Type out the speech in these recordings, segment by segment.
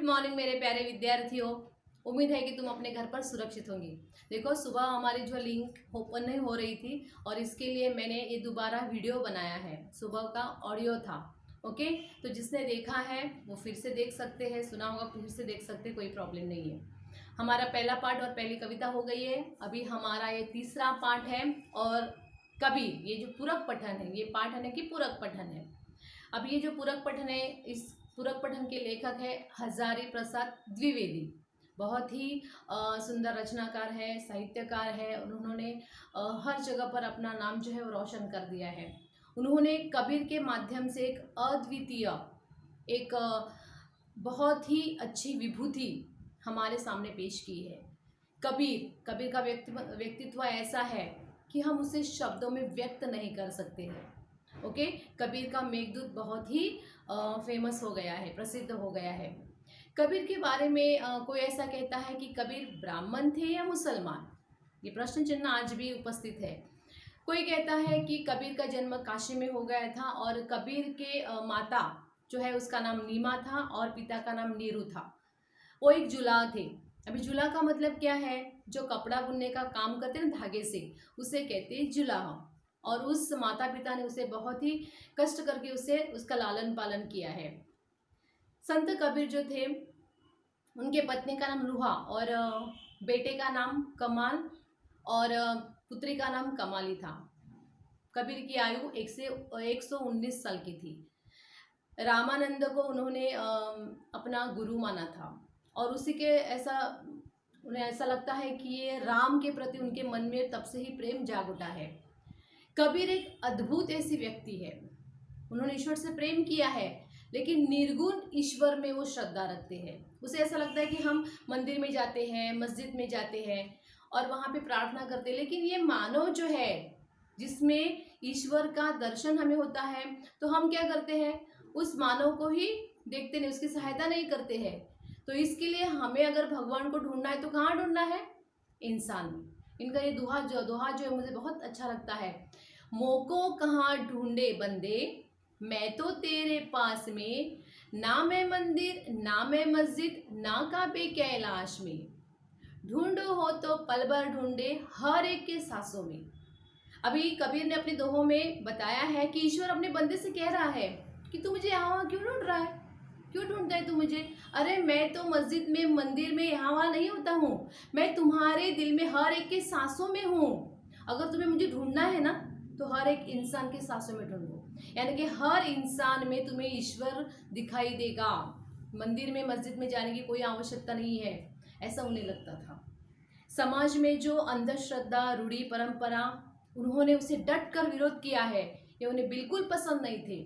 Morning मेरे प्यारे विद्यार्थियों। उम्मीद है कि तुम अपने घर पर सुरक्षित होंगी। देखो, सुबह हमारी जो लिंक ओपन नहीं हो रही थी और इसके लिए मैंने ये दोबारा वीडियो बनाया है। सुबह का ऑडियो था। ओके, तो जिसने देखा है वो फिर से देख सकते हैं, सुना होगा फिर से देख सकते, कोई प्रॉब्लम नहीं है। हमारा पहला पार्ट और पहली कविता हो गई है। अभी हमारा ये तीसरा पार्ट है। और कबीर, ये जो पूरक पठन है, ये पाठ है कि पूरक पठन है। अब ये जो पूरक पठन है, इस पूरक पठन के लेखक है हजारी प्रसाद द्विवेदी। बहुत ही सुंदर रचनाकार है, साहित्यकार है। उन्होंने हर जगह पर अपना नाम जो है वो रोशन कर दिया है। उन्होंने कबीर के माध्यम से एक अद्वितीय, एक बहुत ही अच्छी विभूति हमारे सामने पेश की है। कबीर का व्यक्तित्व ऐसा है कि हम उसे शब्दों में व्यक्त नहीं कर सकते हैं। ओके, कबीर का मेघदूत बहुत ही फेमस हो गया है, प्रसिद्ध हो गया है। कबीर के बारे में कोई ऐसा कहता है कि कबीर ब्राह्मण थे या मुसलमान। ये प्रश्न चिन्ह आज भी उपस्थित है। कोई कहता है कि कबीर का जन्म काशी में हो गया था और कबीर के माता जो है उसका नाम नीमा था और पिता का नाम नीरू था। वो एक जुलाह थे। अभी जुलाह का मतलब क्या है? जो कपड़ा बुनने का काम करते हैं ना धागे से, उसे कहते हैं जुलाह। और उस माता पिता ने उसे बहुत ही कष्ट करके उसे उसका लालन पालन किया है। संत कबीर जो थे, उनके पत्नी का नाम लुहा और बेटे का नाम कमाल और पुत्री का नाम कमाली था। कबीर की आयु 119 साल की थी। रामानंद को उन्होंने अपना गुरु माना था और उसी के उन्हें ऐसा लगता है कि ये राम के प्रति उनके मन में तब से ही प्रेम जाग उठा है। कबीर एक अद्भुत ऐसी व्यक्ति है। उन्होंने ईश्वर से प्रेम किया है, लेकिन निर्गुण ईश्वर में वो श्रद्धा रखते हैं। उसे ऐसा लगता है कि हम मंदिर में जाते हैं, मस्जिद में जाते हैं और वहाँ पे प्रार्थना करते हैं, लेकिन ये मानव जो है जिसमें ईश्वर का दर्शन हमें होता है, तो हम क्या करते हैं? उस मानव को ही देखते नहीं, उसकी सहायता नहीं करते हैं। तो इसके लिए हमें अगर भगवान को ढूंढना है तो कहाँ ढूंढना है? इंसान में। इनका ये दोहा जो है मुझे बहुत अच्छा लगता है। मोको कहाँ ढूंढे बंदे, मैं तो तेरे पास में, ना मैं मंदिर ना मैं मस्जिद ना काबे कैलाश में, ढूंढो हो तो पल भर ढूंढे हर एक के सांसों में। अभी कबीर ने अपने दोहों में बताया है कि ईश्वर अपने बंदे से कह रहा है कि तू मुझे यहाँ वहाँ क्यों ढूंढ रहा है, क्यों ढूंढता है तू मुझे? अरे मैं तो मस्जिद में, मंदिर में, यहाँ वहाँ नहीं होता हूँ, मैं तुम्हारे दिल में हर एक के सांसों में हूँ। अगर तुम्हें मुझे ढूंढना है ना तो हर एक इंसान के सांसों में ढूंढो, यानी कि हर इंसान में तुम्हें ईश्वर दिखाई देगा। मंदिर में, मस्जिद में जाने की कोई आवश्यकता नहीं है, ऐसा उन्हें लगता था। समाज में जो अंधश्रद्धा, रूढ़ी परंपरा, उन्होंने उसे डट कर विरोध किया है। ये उन्हें बिल्कुल पसंद नहीं थे।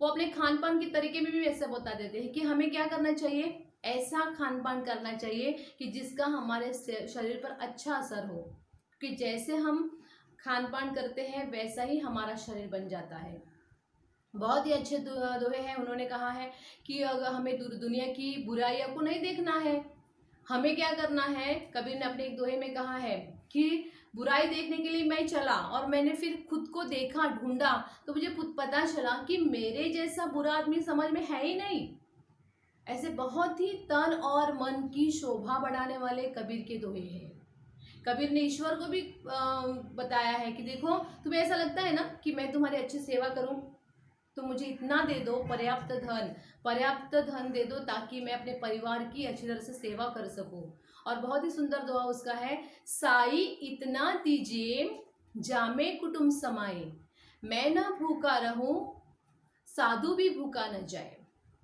वो अपने खान पान के तरीके में भी ऐसा बता देते हैं कि हमें क्या करना चाहिए? ऐसा खान पान करना चाहिए कि जिसका हमारे शरीर पर अच्छा असर हो, कि जैसे हम खान पान करते हैं वैसा ही हमारा शरीर बन जाता है। बहुत ही अच्छे दोहे हैं। उन्होंने कहा है कि अगर हमें दुनिया की बुराइयों को नहीं देखना है, हमें क्या करना है? कबीर ने अपने एक दोहे में कहा है कि बुराई देखने के लिए मैं चला और मैंने फिर खुद को देखा, ढूंढा, तो मुझे खुद पता चला कि मेरे जैसा बुरा आदमी समाज में है ही नहीं। ऐसे बहुत ही तन और मन की शोभा बढ़ाने वाले कबीर के दोहे हैं। कबीर ने ईश्वर को भी बताया है कि देखो, तुम्हें ऐसा लगता है ना कि मैं तुम्हारी अच्छी सेवा करूं, तो मुझे इतना दे दो, पर्याप्त धन दे दो, ताकि मैं अपने परिवार की अच्छी तरह से सेवा कर सकूं। और बहुत ही सुंदर दुआ उसका है, साई इतना दीजिए जामे कुटुंब समाए, मैं ना भूखा रहूं साधु भी भूखा न जाए।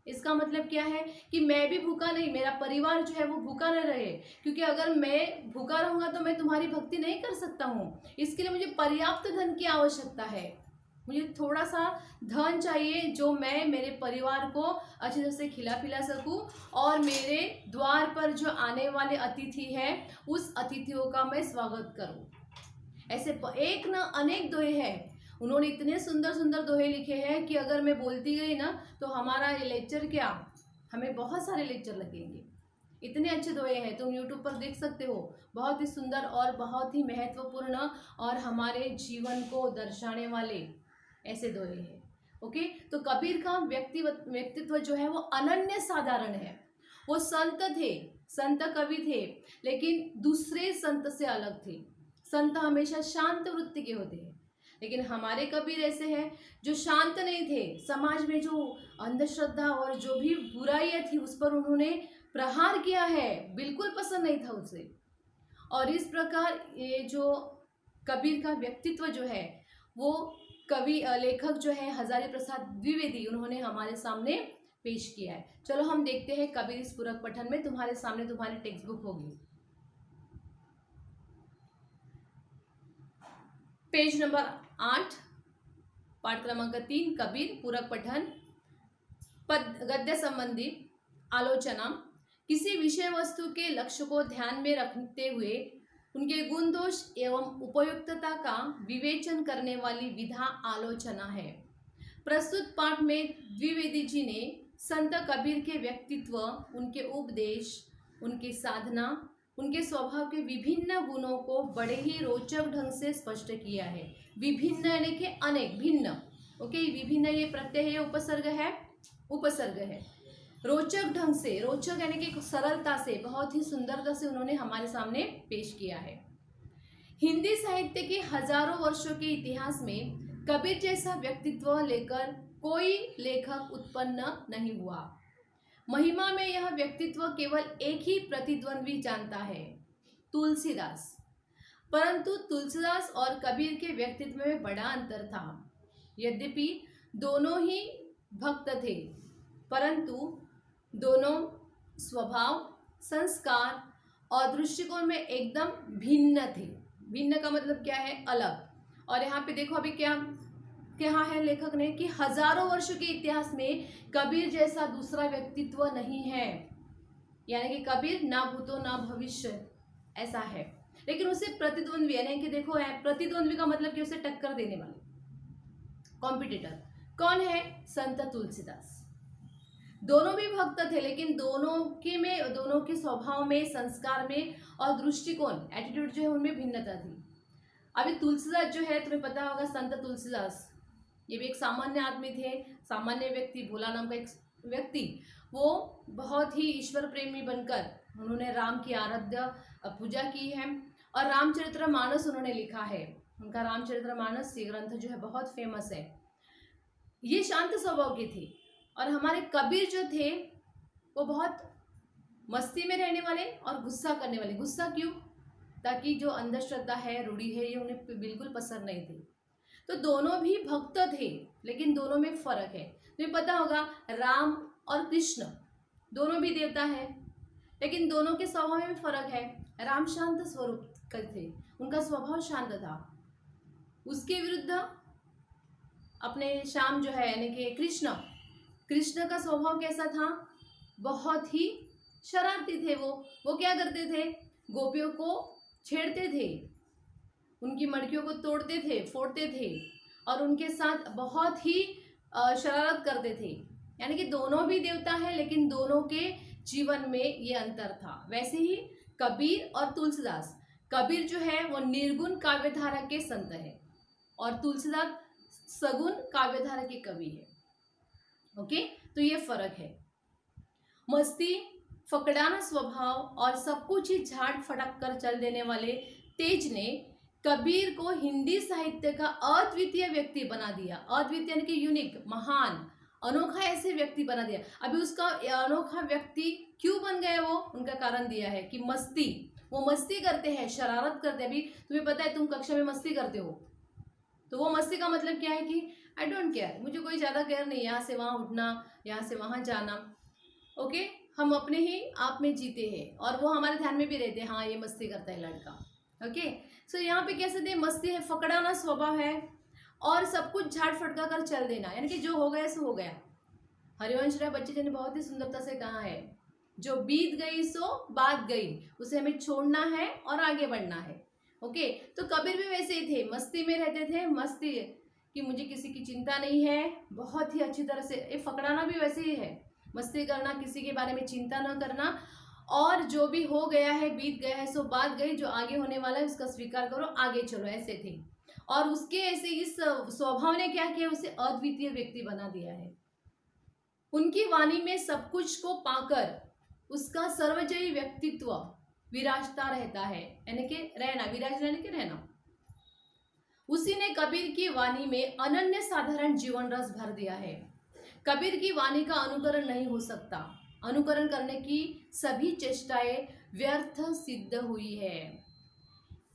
इसका मतलब क्या है कि मैं भी भूखा नहीं, मेरा परिवार जो है वो भूखा न रहे, क्योंकि अगर मैं भूखा रहूंगा तो मैं तुम्हारी भक्ति नहीं कर सकता हूँ। इसके लिए मुझे पर्याप्त धन की आवश्यकता है। मुझे थोड़ा सा धन चाहिए जो मैं मेरे परिवार को अच्छी तरह से खिला पिला सकूं और मेरे द्वार पर जो आने वाले अतिथि हैं उस अतिथियों का मैं स्वागत करूं। ऐसे एक ना अनेक दोहे हैं। उन्होंने इतने सुंदर सुंदर दोहे लिखे हैं कि अगर मैं बोलती गई ना तो हमारा ये लेक्चर क्या, हमें बहुत सारे लेक्चर लगेंगे। इतने अच्छे दोहे हैं, तुम यूट्यूब पर देख सकते हो। बहुत ही सुंदर और बहुत ही महत्वपूर्ण और हमारे जीवन को दर्शाने वाले ऐसे दोहे हैं। ओके, तो कबीर का व्यक्तित्व जो है वो अनन्य साधारण है। वो संत थे, संत कवि थे, लेकिन दूसरे संत से अलग थे। संत हमेशा शांत वृत्ति के होते हैं, लेकिन हमारे कबीर ऐसे हैं जो शांत नहीं थे। समाज में जो अंधश्रद्धा और जो भी बुराइयां थी उस पर उन्होंने प्रहार किया है, बिल्कुल पसंद नहीं था उसे। और इस प्रकार ये जो कबीर का व्यक्तित्व जो है वो कवि लेखक जो है हजारी प्रसाद द्विवेदी, उन्होंने हमारे सामने पेश किया है। चलो हम देखते हैं कबीर इस पूरक पठन में। तुम्हारे सामने तुम्हारी टेक्स्ट बुक होगी, पेज नंबर 8, पाठ क्रमांक 3, कबीर पूरक पठन। पद गद्य संबंधी आलोचना। किसी विषय वस्तु के लक्ष्य को ध्यान में रखते हुए उनके गुण दोष एवं उपयुक्तता का विवेचन करने वाली विधा आलोचना है। प्रस्तुत पाठ में द्विवेदी जी ने संत कबीर के व्यक्तित्व, उनके उपदेश, उनकी साधना, उनके स्वभाव के विभिन्न गुणों को बड़े ही रोचक ढंग से स्पष्ट किया है। विभिन्न यानी कि अनेक, भिन्न, ओके। विभिन्न ये प्रत्यय है, उपसर्ग है, उपसर्ग है। रोचक ढंग से, रोचक यानी कि सरलता से, बहुत ही सुंदरता से उन्होंने हमारे सामने पेश किया है। हिंदी साहित्य के हजारों वर्षों के इतिहास में कबीर जैसा व्यक्तित्व लेकर कोई लेखक उत्पन्न नहीं हुआ। महिमा में यह व्यक्तित्व केवल एक ही प्रतिद्वंद्वी जानता है, तुलसीदास। परंतु तुलसीदास और कबीर के व्यक्तित्व में बड़ा अंतर था। यद्यपि दोनों ही भक्त थे, परंतु दोनों स्वभाव, संस्कार और दृष्टिकोण में एकदम भिन्न थे। भिन्न का मतलब क्या है? अलग। और यहाँ पे देखो अभी क्या कहा है लेखक ने कि हजारों वर्षों के इतिहास में कबीर जैसा दूसरा व्यक्तित्व नहीं है। यानी कि कबीर ना भूतो ना भविष्य ऐसा है, लेकिन उसे प्रतिद्वंद्वी, यानी कि देखो प्रतिद्वंद्वी का मतलब कि उसे टक्कर देने वाले, कॉम्पिटिटर कौन है? संत तुलसीदास। दोनों भी भक्त थे, लेकिन दोनों के स्वभाव में, संस्कार में और दृष्टिकोण, एटीट्यूड जो है उनमें भिन्नता थी। अभी तुलसीदास जो है, तुम्हें पता होगा, संत तुलसीदास ये भी एक सामान्य आदमी थे, सामान्य व्यक्ति, भोला नाम का एक व्यक्ति। वो बहुत ही ईश्वर प्रेमी बनकर उन्होंने राम की आराध्य पूजा की है और रामचरितमानस उन्होंने लिखा है। उनका रामचरितमानस ये ग्रंथ जो है बहुत फेमस है। ये शांत स्वभाव के थे। और हमारे कबीर जो थे वो बहुत मस्ती में रहने वाले और गुस्सा करने वाले। गुस्सा क्यों? ताकि जो अंधश्रद्धा है, रूढ़ी है, ये उन्हें बिल्कुल पसंद नहीं थी। तो दोनों भी भक्त थे, लेकिन दोनों में फर्क है। तुम्हें पता होगा राम और कृष्ण दोनों भी देवता है, लेकिन दोनों के स्वभाव में फर्क है। राम शांत स्वरूप के थे, उनका स्वभाव शांत था। उसके विरुद्ध अपने श्याम जो है यानी कि कृष्ण का स्वभाव कैसा था? बहुत ही शरारती थे। वो क्या करते थे? गोपियों को छेड़ते थे, उनकी मटकियों को तोड़ते थे, फोड़ते थे और उनके साथ बहुत ही शरारत करते थे। यानी कि दोनों भी देवता है, लेकिन दोनों के जीवन में ये अंतर था। वैसे ही कबीर और तुलसीदास, कबीर जो है वो निर्गुण काव्यधारा के संत है और तुलसीदास सगुण काव्यधारा के कवि है। ओके, तो ये फर्क है। मस्ती, फकड़ाना स्वभाव और सब कुछ ही झाड़ फटक कर चल देने वाले तेज ने कबीर को हिंदी साहित्य का अद्वितीय व्यक्ति बना दिया। अद्वितीय यानी कि यूनिक, महान, अनोखा ऐसे व्यक्ति बना दिया। अभी उसका अनोखा व्यक्ति क्यों बन गया? वो उनका कारण दिया है कि मस्ती, वो मस्ती करते हैं, शरारत करते हैं। अभी तुम्हें पता है तुम कक्षा में मस्ती करते हो, तो वो मस्ती का मतलब क्या है कि आई डोंट केयर, मुझे कोई ज़्यादा केयर नहीं, यहाँ से वहाँ उठना, यहाँ से वहाँ जाना। ओके, हम अपने ही आप में जीते हैं और वो हमारे ध्यान में भी रहते हैं, हाँ ये मस्ती करता है लड़का। ओके, सो यहाँ पे कैसे दे? मस्ती है, फकड़ाना स्वभाव है और सब कुछ झाड़ फटका कर चल देना, यानी कि जो हो गया सो हो गया। हरिवंश राय बच्चे जी ने बहुत ही सुंदरता से कहा है, जो बीत गई सो बात गई, उसे हमें छोड़ना है और आगे बढ़ना है। ओके, तो कबीर भी वैसे ही थे, मस्ती में रहते थे। मस्ती कि मुझे किसी की चिंता नहीं है, बहुत ही अच्छी तरह से। ये फकड़ाना भी वैसे ही है, मस्ती करना, किसी के बारे में चिंता न करना और जो भी हो गया है, बीत गया है सो बात गई, जो आगे होने वाला है उसका स्वीकार करो, आगे चलो, ऐसे थे। और उसके ऐसे इस स्वभाव ने क्या किया? उसे अद्वितीय व्यक्ति बना दिया है। उनकी वाणी में सब कुछ को पाकर उसका सर्वजयी व्यक्तित्व विराजता रहता है, यानी कि रहना, विराज यानी कि रहना। उसी ने कबीर की वाणी में अनन्य साधारण जीवन रस भर दिया है। कबीर की वाणी का अनुकरण नहीं हो सकता, अनुकरण करने की सभी चेष्टाएं व्यर्थ सिद्ध हुई है।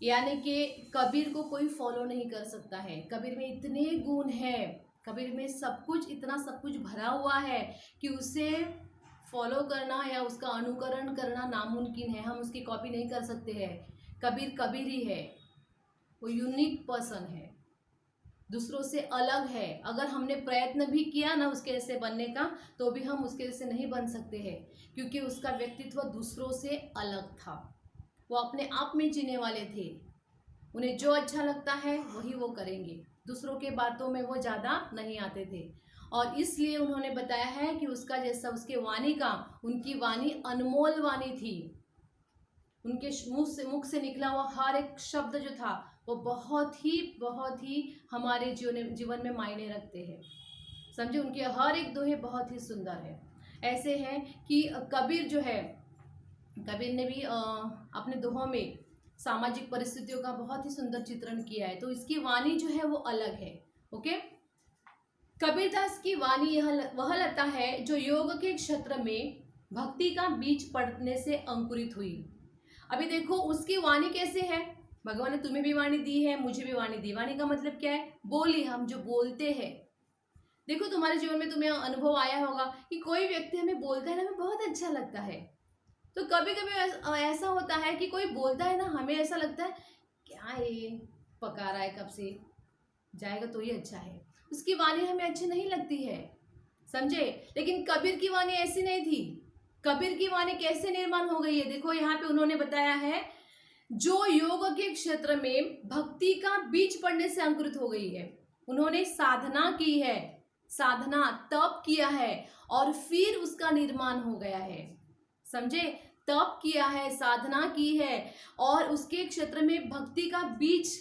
यानी कि कबीर को कोई फॉलो नहीं कर सकता है। कबीर में इतने गुण हैं, कबीर में सब कुछ, इतना सब कुछ भरा हुआ है कि उसे फॉलो करना या उसका अनुकरण करना नामुमकिन है। हम उसकी कॉपी नहीं कर सकते हैं। कबीर कबीर ही है, वो यूनिक पर्सन है, दूसरों से अलग है। अगर हमने प्रयत्न भी किया ना उसके जैसे बनने का, तो भी हम उसके जैसे नहीं बन सकते हैं, क्योंकि उसका व्यक्तित्व दूसरों से अलग था। वो अपने आप में जीने वाले थे। उन्हें जो अच्छा लगता है वही वो करेंगे, दूसरों के बातों में वो ज़्यादा नहीं आते थे। और इसलिए उन्होंने बताया है कि उसका जैसा, उसके वाणी का, उनकी वाणी अनमोल वाणी थी। उनके मुख से निकला हुआ हर एक शब्द जो था वो बहुत ही हमारे जीवन में मायने रखते हैं। समझे, उनके हर एक दोहे बहुत ही सुंदर है। ऐसे हैं कि कबीर जो है, कबीर ने भी अपने दोहों में सामाजिक परिस्थितियों का बहुत ही सुंदर चित्रण किया है। तो इसकी वाणी जो है वो अलग है। ओके, कबीरदास की वाणी यह वह लता है जो योग के क्षेत्र में भक्ति का बीज पड़ने से अंकुरित हुई। अभी देखो उसकी वाणी कैसे है। भगवान ने तुम्हें भी वाणी दी है, मुझे भी वाणी दी। वाणी का मतलब क्या है? बोली, हम जो बोलते हैं। देखो तुम्हारे जीवन में तुम्हें अनुभव आया होगा कि कोई व्यक्ति हमें बोलता है ना, हमें बहुत अच्छा लगता है। तो कभी कभी ऐसा होता है कि कोई बोलता है ना, हमें ऐसा लगता है क्या ये पका रहा है, कब से जाएगा तो ये अच्छा है। उसकी वाणी हमें अच्छी नहीं लगती है, समझे। लेकिन कबीर की वाणी ऐसी नहीं थी। कबीर की वाणी कैसे निर्माण हो गई है, देखो यहाँ पे उन्होंने बताया है, जो योग के क्षेत्र में भक्ति का बीज पड़ने से अंकुरित हो गई है। उन्होंने साधना की है, साधना तप किया है और फिर उसका निर्माण हो गया है। समझे, तप किया है, साधना की है और उसके क्षेत्र में भक्ति का बीज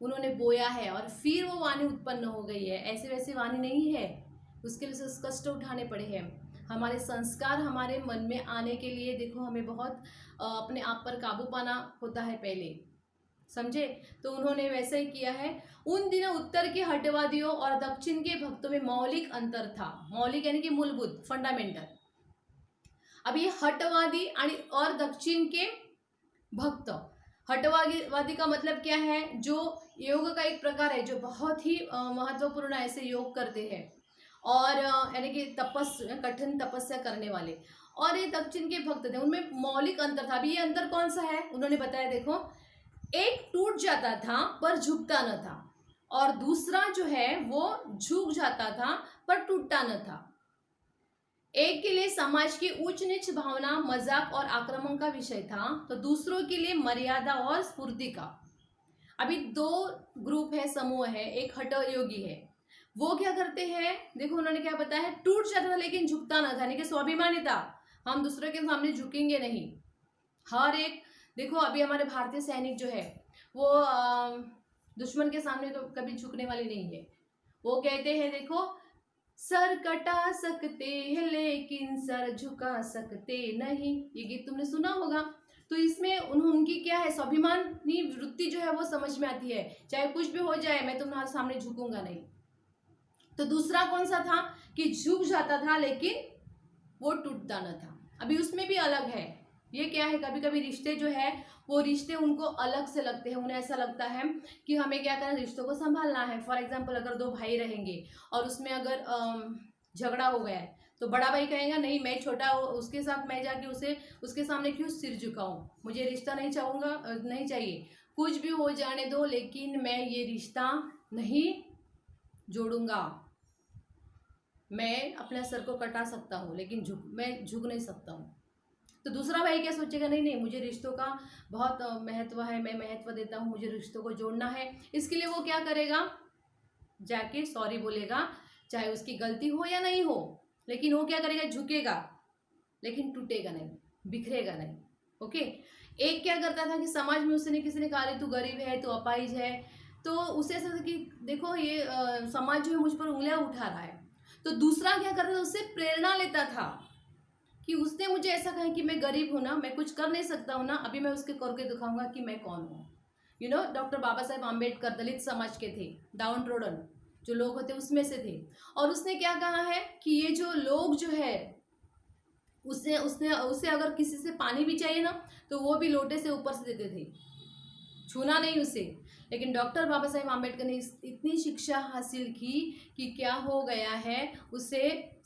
उन्होंने बोया है और फिर वो वाणी उत्पन्न हो गई है। ऐसे वैसे वाणी नहीं है, उसके लिए कष्ट उठाने पड़े हैं। हमारे संस्कार हमारे मन में आने के लिए देखो हमें बहुत अपने आप पर काबू पाना होता है पहले, समझे। तो उन्होंने वैसे ही किया है। उन दिनों उत्तर के हटवादियों और दक्षिण के भक्तों में मौलिक अंतर था। मौलिक यानी कि मूलभूत, फंडामेंटल। अब ये हटवादी और दक्षिण के भक्त, हटवादी का मतलब क्या है? जो योग का एक प्रकार है, जो बहुत ही महत्वपूर्ण ऐसे योग करते हैं और यानी कि कठिन तपस्या करने वाले। और ये दक्षिण के भक्त थे, उनमें मौलिक अंतर था। अभी ये अंतर कौन सा है उन्होंने बताया, देखो, एक टूट जाता था पर झुकता न था और दूसरा जो है वो झुक जाता था पर टूटता न था। एक के लिए समाज की ऊंच नीच भावना, मजाक और आक्रमण का विषय था, तो दूसरों के लिए मर्यादा और स्फूर्ति का। अभी दो ग्रुप है, समूह है। एक हठ योगी है, वो क्या करते हैं, देखो उन्होंने क्या बताया है, टूट जाता था लेकिन झुकता ना था, यानी कि स्वाभिमानी था। हम दूसरे के सामने झुकेंगे नहीं। हर एक, देखो अभी हमारे भारतीय सैनिक जो है वो दुश्मन के सामने तो कभी झुकने वाले नहीं है। वो कहते हैं, देखो, सर कटा सकते हैं लेकिन सर झुका सकते नहीं। ये गीत तुमने सुना होगा। तो इसमें उनकी क्या है, स्वाभिमानी वृत्ति जो है वो समझ में आती है। चाहे कुछ भी हो जाए, मैं तुम्हारे सामने झुकूंगा नहीं। तो दूसरा कौन सा था कि झुक जाता था लेकिन वो टूटता न था। अभी उसमें भी अलग है। ये क्या है, कभी कभी रिश्ते जो है वो रिश्ते उनको अलग से लगते हैं। उन्हें ऐसा लगता है कि हमें क्या करना, रिश्तों को संभालना है। फॉर एग्जाम्पल, अगर दो भाई रहेंगे और उसमें अगर झगड़ा हो गया है, तो बड़ा भाई कहेगा नहीं, मैं छोटा उसके साथ मैं जाके उसके सामने क्यों सिर झुकाऊं, मुझे रिश्ता नहीं चाहिए, कुछ भी हो जाने दो, लेकिन मैं ये रिश्ता नहीं जोड़ूंगा। मैं अपने सर को कटा सकता हूँ लेकिन मैं झुक नहीं सकता हूँ। तो दूसरा भाई क्या सोचेगा, नहीं नहीं, मुझे रिश्तों का बहुत महत्व है, मैं महत्व देता हूँ, मुझे रिश्तों को जोड़ना है। इसके लिए वो क्या करेगा, जाके सॉरी बोलेगा, चाहे उसकी गलती हो या नहीं हो, लेकिन वो क्या करेगा, झुकेगा लेकिन टूटेगा नहीं, बिखरेगा नहीं। ओके। एक क्या करता था कि समाज में उसने किसी ने कहा तू गरीब है, तू अपाहिज है, तो उसे ऐसा था कि देखो ये समाज जो है मुझ पर उंगलियां उठा रहा है। तो दूसरा क्या करता था, उससे प्रेरणा लेता था कि उसने मुझे ऐसा कहा कि मैं गरीब हूँ ना, मैं कुछ कर नहीं सकता हूँ ना, अभी मैं उसके करके दिखाऊंगा कि मैं कौन हूँ। डॉक्टर बाबा साहेब आम्बेडकर दलित समाज के थे, डाउन ट्रोडन जो लोग होते उसमें से थे। और उसने क्या कहा है कि ये जो लोग जो है उसने उसने उसे अगर किसी से पानी भी चाहिए ना तो वो भी लोटे से ऊपर से देते थे, छूना नहीं उसे। लेकिन डॉक्टर बाबा साहेब आम्बेडकर ने इतनी शिक्षा हासिल की कि क्या हो गया है, उसे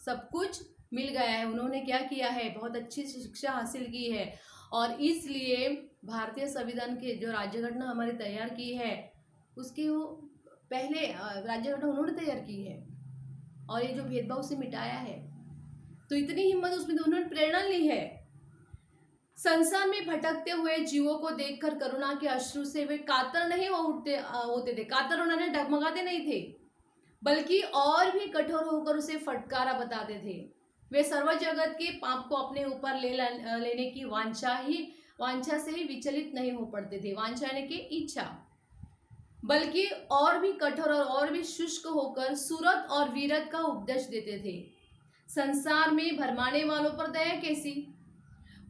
सब कुछ मिल गया है। उन्होंने क्या किया है, बहुत अच्छी शिक्षा हासिल की है। और इसलिए भारतीय संविधान के जो राज्य घटना हमारी तैयार की है, उसके वो पहले राज्य घटना उन्होंने तैयार की है, और ये जो भेदभाव उसे मिटाया है। तो इतनी हिम्मत उसमें उन्होंने प्रेरणा ली है। संसार में भटकते हुए जीवों को देखकर करुणा के अश्रु से वे कातर नहीं होते थे, कातर उन्होंने डगमगाते नहीं थे, बल्कि और भी कठोर होकर उसे फटकारा बताते थे। वे सर्व जगत के पाप को अपने ऊपर लेने की वांछा से ही विचलित नहीं हो पड़ते थे। वांछा यानी कि इच्छा, बल्कि और भी कठोर और भी शुष्क होकर सूरत और वीरत का उपदेश देते थे। संसार में भरमाने वालों पर दया कैसी,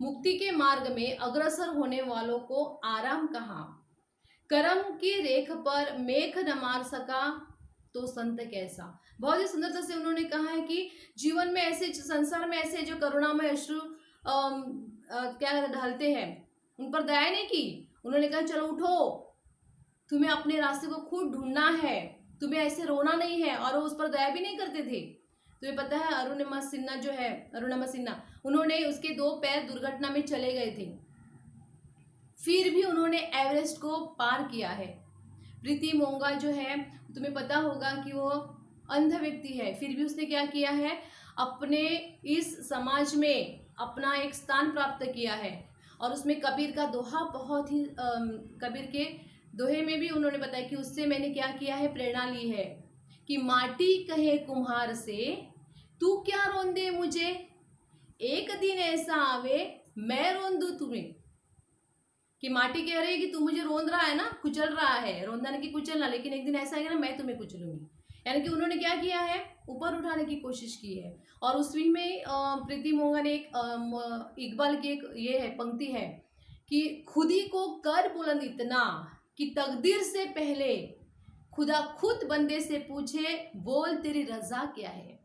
मुक्ति के मार्ग में अग्रसर होने वालों को आराम कहाँ, कर्म की रेख पर मेघ न मार सका तो संत कैसा। बहुत ही सुंदरता से उन्होंने कहा है कि जीवन में ऐसे, संसार में ऐसे जो करुणामय अश्रु क्या ढलते हैं, उन पर दया नहीं की। उन्होंने कहा चलो उठो, तुम्हें अपने रास्ते को खुद ढूंढना है, तुम्हें ऐसे रोना नहीं है। और वो उस पर दया भी नहीं करते थे। तुम्हें पता है अरुणिमा सिन्हा जो है, अरुणिमा सिन्हा, उन्होंने उसके 2 पैर दुर्घटना में चले गए थे, फिर भी उन्होंने एवरेस्ट को पार किया है। प्रीति मोंगा जो है, तुम्हें पता होगा कि वो अंध व्यक्ति है, फिर भी उसने क्या किया है, अपने इस समाज में अपना एक स्थान प्राप्त किया है। और उसमें कबीर का दोहा बहुत ही कबीर के दोहे में भी उन्होंने बताया कि उससे मैंने क्या किया है, प्रेरणा ली है कि माटी कहे कुम्हार से तू क्या रोंदे मुझे, एक दिन ऐसा आवे मैं रोन दूं तुम्हें। कि माटी कह रही है कि तू मुझे रोंद रहा है ना, कुचल रहा है, रोंदना नहीं कि कुचलना, लेकिन एक दिन ऐसा आएगा ना मैं तुम्हें कुचलूंगी। यानी कि उन्होंने क्या किया है, ऊपर उठाने की कोशिश की है। और उसी में प्रीति मोंगा ने एक इकबाल की एक ये है पंक्ति है कि खुदी को कर बुलंद इतना कि तकदीर से पहले खुदा खुद बंदे से पूछे बोल तेरी रजा क्या है।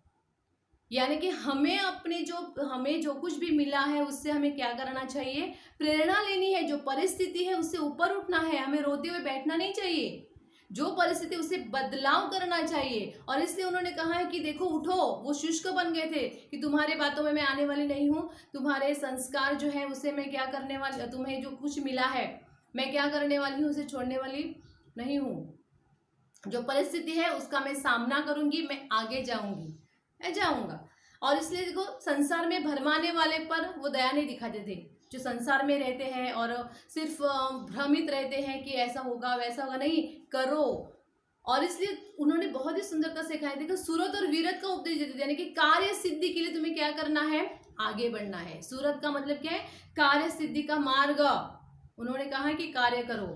यानी कि हमें जो कुछ भी मिला है उससे हमें क्या करना चाहिए, प्रेरणा लेनी है। जो परिस्थिति है उससे ऊपर उठना है, हमें रोते हुए बैठना नहीं चाहिए। जो परिस्थिति उसे बदलाव करना चाहिए। और इसलिए उन्होंने कहा है कि देखो उठो, वो शुष्क बन गए थे कि तुम्हारे बातों में मैं आने वाली नहीं हूँ, तुम्हारे संस्कार जो है उसे मैं क्या करने वाली, तुम्हें जो कुछ मिला है मैं क्या करने वाली हूँ, उसे छोड़ने वाली नहीं हूँ। जो परिस्थिति है उसका मैं सामना करूंगी, मैं आगे जाऊंगी, मैं जाऊंगा। और इसलिए देखो संसार में भरमाने वाले पर वो दया नहीं दिखाते थे। जो संसार में रहते हैं और सिर्फ भ्रमित रहते हैं कि ऐसा होगा वैसा होगा, नहीं, करो। और इसलिए उन्होंने बहुत ही सुंदरता से कहा है, देखो सूरत और वीरत का उपदेश देते थे। यानी कि कार्य सिद्धि के लिए तुम्हें क्या करना है, आगे बढ़ना है। सूरत का मतलब क्या है, कार्य सिद्धि का मार्ग। उन्होंने कहा कि कार्य करो।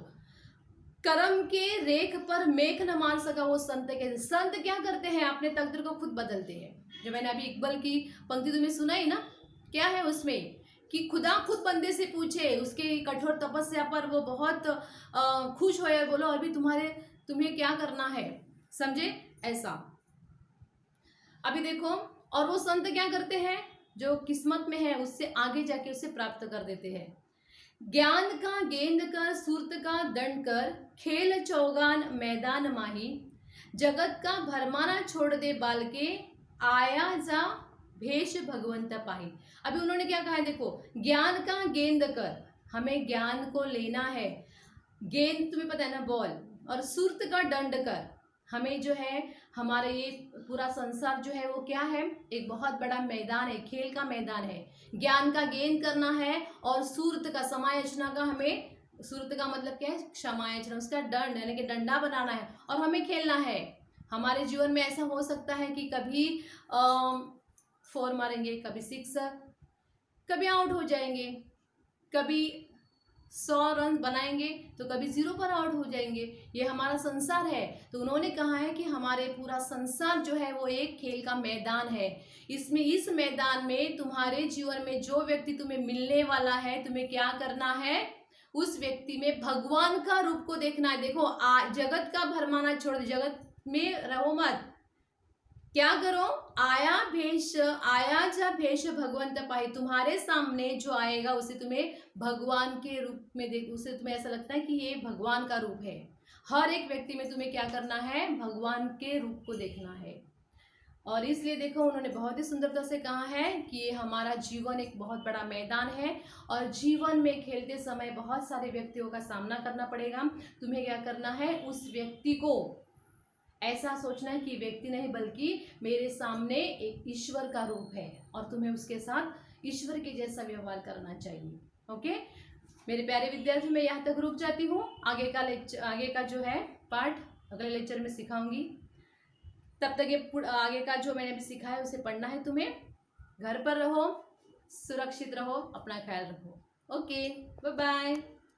कर्म के रेख पर मेघ न मार सका वो संत कैसे। संत क्या करते हैं, अपने तकदीर को खुद बदलते हैं। जो मैंने अभी इकबाल की पंक्ति तुम्हें सुनाई ना, क्या है उसमें कि खुदा खुद बंदे से पूछे, उसके कठोर तपस्या पर वो बहुत खुश होए और बोलो अभी तुम्हें क्या करना है, समझे ऐसा। अभी देखो, और वो संत क्या करते हैं, जो किस्मत में है उससे आगे जाके उसे प्राप्त कर देते हैं। ज्ञान का गेंद कर सूरत का दंड कर, खेल चौगान मैदान माही, जगत का भरमाना छोड़ दे बाल के, आया जा भेष भगवंत पाही। अभी उन्होंने क्या कहा है, देखो ज्ञान का गेंद कर, हमें ज्ञान को लेना है। गेंद तुम्हें पता है ना, बॉल। और सूरत का दंड कर, हमें जो है हमारा ये पूरा संसार जो है वो क्या है, एक बहुत बड़ा मैदान है, खेल का मैदान है। ज्ञान का गेंद करना है और सूरत का समायोजना का, हमें सूरत का मतलब क्या है, क्षमायोजना, उसका दंड यानी कि डंडा बनाना है और हमें खेलना है। हमारे जीवन में ऐसा हो सकता है कि कभी 4 मारेंगे, कभी 6, कभी आउट हो जाएंगे, कभी 100 रन बनाएंगे तो कभी 0 पर आउट हो जाएंगे। ये हमारा संसार है। तो उन्होंने कहा है कि हमारे पूरा संसार जो है वो एक खेल का मैदान है। इसमें इस मैदान में तुम्हारे जीवन में जो व्यक्ति तुम्हें मिलने वाला है, तुम्हें क्या करना है, उस व्यक्ति में भगवान का रूप को देखना है। देखो जगत का भरमाना छोड़ दो, जगत में रहो मत। क्या करो, आया जा भेष भगवंत पाई। तुम्हारे सामने जो आएगा उसे तुम्हें भगवान के रूप में देख, उसे तुम्हें ऐसा लगता है कि ये भगवान का रूप है। हर एक व्यक्ति में तुम्हें क्या करना है, भगवान के रूप को देखना है। और इसलिए देखो उन्होंने बहुत ही सुंदरता से कहा है कि ये हमारा जीवन एक बहुत बड़ा मैदान है और जीवन में खेलते समय बहुत सारे व्यक्तियों का सामना करना पड़ेगा। तुम्हें क्या करना है, उस व्यक्ति को ऐसा सोचना है कि व्यक्ति नहीं बल्कि मेरे सामने एक ईश्वर का रूप है और तुम्हें उसके साथ ईश्वर के जैसा व्यवहार करना चाहिए। ओके मेरे प्यारे विद्यार्थी, मैं यहाँ तक रुक जाती हूँ। आगे का जो है पार्ट अगले लेक्चर में सिखाऊंगी। तब तक ये आगे का जो मैंने अभी सिखाया है उसे पढ़ना है तुम्हें। घर पर रहो, सुरक्षित रहो, अपना ख्याल रखो। Okay bye bye.